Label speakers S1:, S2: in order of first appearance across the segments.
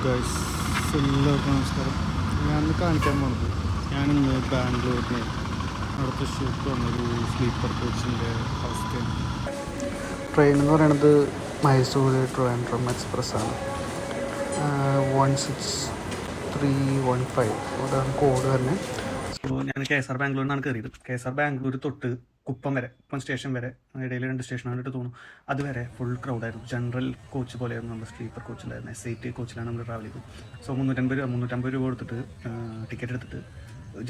S1: Guys എല്ലാവർക്കും നമസ്കാരം. ഞാനിന്ന് കാണിക്കാൻ പോകുന്നത് ഞാനിന്ന് ബാംഗ്ലൂരിന് അവിടെ തൃശ്ശൂർക്ക് വന്നൊരു സ്ലീപ്പർ കോച്ചിൻ്റെ അവസ്ഥയാണ്. ട്രെയിൻ എന്ന് പറയുന്നത് മൈസൂർ ട്രിവാൻഡ്രം എക്സ്പ്രസ്സാണ്. 16315 അതാണ് കോഡ് തന്നെ. സോ ഞാൻ KSR ബാംഗ്ലൂരിൽ നിന്നാണ് കയറിയത്. KSR ബാംഗ്ലൂർ തൊട്ട് കുപ്പം സ്റ്റേഷൻ വരെ, ഇടയിൽ 2 സ്റ്റേഷനായിട്ട് തോന്നുന്നു, അതുവരെ ഫുൾ ക്രൗഡായിരുന്നു. ജനറൽ കോച്ച് പോലെയായിരുന്നു നമ്മുടെ സ്ലീപ്പർ കോച്ചിലായിരുന്നു. SIT കോച്ചിലാണ് നമ്മൾ ട്രാവൽ ചെയ്തത്. സോ 350 രൂപ കൊടുത്തിട്ട് ടിക്കറ്റ് എടുത്തിട്ട്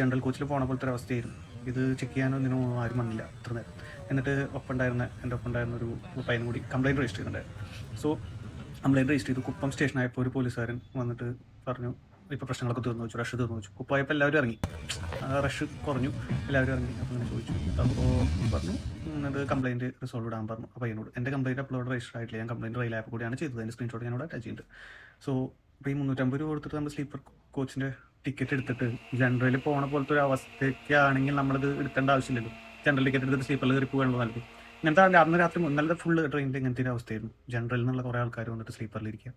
S1: ജനറൽ കോച്ചിൽ പോണ പോലത്തെ ഒരു അവസ്ഥയായിരുന്നു. ഇത് ചെക്ക് ചെയ്യാനൊന്നിനും ആരും വന്നില്ല അത്ര നേരം. എന്നിട്ട് എൻ്റെ ഒപ്പം ഉണ്ടായിരുന്ന ഒരു പയ്യനും കൂടി കംപ്ലയിൻറ്റ് രജിസ്റ്റർ ചെയ്തിട്ടുണ്ടായിരുന്നു. സോ കംപ്ലയിൻറ്റ് രജിസ്റ്റർ ചെയ്തു. കുപ്പം സ്റ്റേഷനായപ്പോൾ ഒരു പോലീസുകാരൻ വന്നിട്ട് പറഞ്ഞു, ഇപ്പോൾ പ്രശ്നങ്ങളൊക്കെ തീർന്നു വെച്ചു, റഷ് തീർന്നു വെച്ചു. കുപ്പായപ്പോൾ എല്ലാവരും ഇറങ്ങി, റഷ് കുറഞ്ഞു, എല്ലാവരും ഇറങ്ങി. അപ്പോൾ അങ്ങനെ ചോദിച്ചു. അപ്പോൾ പറഞ്ഞു അത് കംപ്ലയിൻറ്റ് റിസോൾവ് ഇടാൻ പറഞ്ഞു. അപ്പോൾ അതിനോട് എൻ്റെ കംപ്ലയിൻറ്റ് അപ്ലോഡ് രജിസ്റ്റർ ആയിട്ടില്ല, ഞാൻ കംപ്ലയിൻറ്റ് റെയിൽ ആപ്പ് കൂടിയാണ് ചെയ്തത്. അതിൻ്റെ സ്ക്രീൻഷോട്ട് ഞാനോട് അറ്റാച്ച് ചെയ്യുന്നുണ്ട്. സോ ഇപ്പോൾ ഈ 350 രൂപ കൊടുത്തിട്ട് നമ്മൾ സ്ലീപ്പർ കോച്ചിൻ്റെ ടിക്കറ്റ് എടുത്തിട്ട് ജനറലിൽ പോണ പോലത്തെ ഒരു അവസ്ഥയ്ക്കാണെങ്കിൽ നമ്മളത് എടുക്കേണ്ട ആവശ്യമില്ലല്ലോ. ജനറൽ ടിക്കറ്റ് എടുത്തിട്ട് സ്ലീപ്പറിൽ കയറി പോകാനുള്ള നല്ലത്. ഇങ്ങനത്തെ അന്ന് രാത്രി ഇന്നലെ ഫുള്ള് ട്രെയിനിൽ ഇങ്ങനത്തെ ഒരു അവസ്ഥയായിരുന്നു. ജനറലിൽ നിന്നുള്ള കുറേ ആൾക്കാർ വന്നിട്ട് സ്ലീപ്പറിലിരിക്കുക.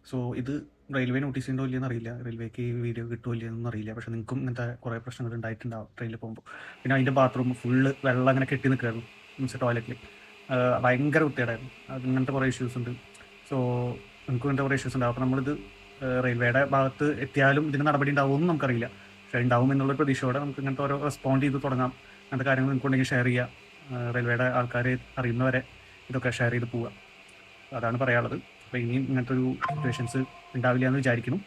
S1: സോ ഇത് റെയിൽവേ നോട്ടീസ് ഉണ്ടോ ഇല്ലയെന്ന് അറിയില്ല, റെയിൽവേക്ക് ഈ വീഡിയോ കിട്ടുമോ ഇല്ലയെന്നൊന്നും അറിയില്ല. പക്ഷേ നിങ്ങൾക്കും ഇങ്ങനത്തെ കുറേ പ്രശ്നങ്ങൾ ഉണ്ടായിട്ടുണ്ടാവും ട്രെയിനിൽ പോകുമ്പോൾ. പിന്നെ അതിൻ്റെ ബാത്റൂം ഫുള്ള് വെള്ളം അങ്ങനെ കെട്ടി നിൽക്കുകയായിരുന്നു, മീൻസ് ടോയ്ലറ്റിൽ. ഭയങ്കര വൃത്തികേടായിരുന്നു. അങ്ങനത്തെ കുറേ ഇഷ്യൂസ് ഉണ്ട്. സോ നിങ്ങൾക്കും ഇങ്ങനത്തെ കുറേ ഇഷ്യൂസ് ഉണ്ടാവും. അപ്പോൾ നമ്മളിത് റെയിൽവേയുടെ ഭാഗത്ത് എത്തിയാലും ഇതിന് നടപടി ഉണ്ടാവുമെന്ന് നമുക്കറിയില്ല. പക്ഷേ ഉണ്ടാവും എന്നുള്ള പ്രതീക്ഷയോടെ നമുക്ക് ഇങ്ങനത്തെ ഓരോ റെസ്പോണ്ട് ചെയ്ത് തുടങ്ങാം. അങ്ങനത്തെ കാര്യങ്ങൾ നിങ്ങൾക്കുണ്ടെങ്കിൽ ഷെയർ ചെയ്യുക. റെയിൽവേയുടെ ആൾക്കാരെ അറിയുന്നവരെ ഇതൊക്കെ ഷെയർ ചെയ്ത് പോവുക. അതാണ് പറയാനുള്ളത്. അപ്പോൾ ഇനിയും ഇങ്ങനത്തെ ഒരു സിറ്റുവേഷൻസ് ഉണ്ടാവില്ല എന്ന് വിചാരിക്കുന്നു.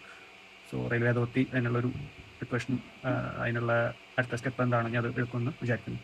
S1: സോ റെയിൽവേ അതോറിറ്റി അതിനുള്ളൊരു സിറ്റുവേഷൻ, അതിനുള്ള അടുത്ത സ്റ്റെപ്പ് എന്താണെന്ന് അത് എടുക്കുമെന്ന് വിചാരിക്കുന്നു.